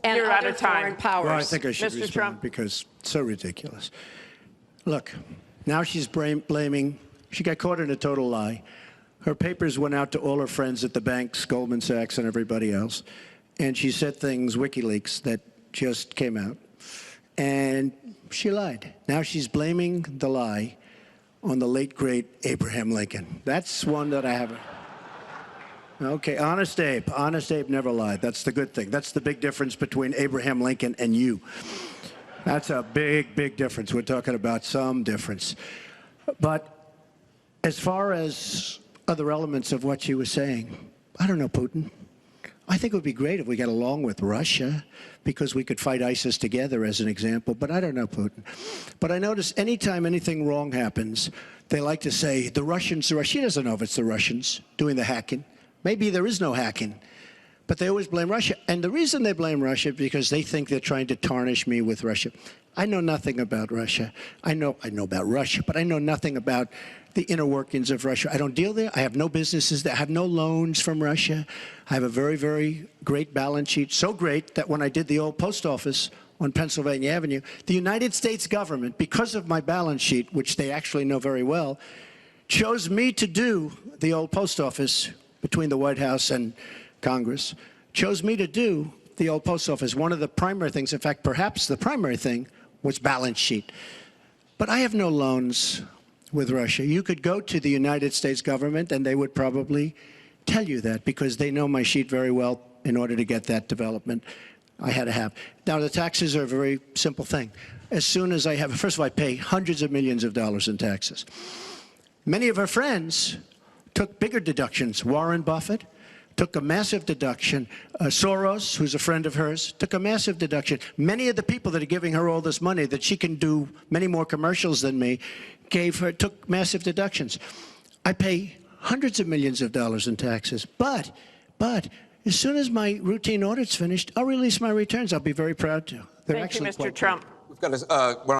and You're out other of time. foreign powers. Well, I think I should Mr. respond Trump. because it's so ridiculous. Look, now she's blaming, she got caught in a total lie. Her papers went out to all her friends at the banks, Goldman Sachs and everybody else, and she said things, WikiLeaks, that just came out, and she lied. Now she's blaming the lie on the late, great Abraham Lincoln. That's one that I haven't. Okay, Honest Abe never lied. That's the good thing. That's the big difference between Abraham Lincoln and you. That's a big, big difference. We're talking about some difference. But as far as other elements of what she was saying, I don't know, Putin. I think it would be great if we got along with Russia because we could fight ISIS together, as an example. But I don't know, Putin. But I notice anytime anything wrong happens, they like to say, the Russians, she doesn't know if it's the Russians doing the hacking. Maybe there is no hacking. But they always blame Russia. And the reason they blame Russia is because they think they're trying to tarnish me with Russia. I know nothing about Russia. I know about Russia, but I know nothing about the inner workings of Russia. I don't deal there. I have no businesses there. I have no loans from Russia. I have a very, very great balance sheet, so great that when I did the old post office on Pennsylvania Avenue, the United States government, because of my balance sheet, which they actually know very well, chose me to do the old post office between the White House and Congress, chose me to do the old post office. One of the primary things, in fact, perhaps the primary thing, was balance sheet. But I have no loans with Russia. You could go to the United States government and they would probably tell you that because they know my sheet very well in order to get that development I had to have. Now, the taxes are a very simple thing. As soon as I have, first of all, I pay hundreds of millions of dollars in taxes. Many of our friends took bigger deductions. Warren Buffett took a massive deduction. Soros, who's a friend of hers, took a massive deduction. Many of the people that are giving her all this money that she can do many more commercials than me, took massive deductions. I pay hundreds of millions of dollars in taxes. But as soon as my routine audit's finished, I'll release my returns. I'll be very proud to. Thank you, Mr. Trump. We've got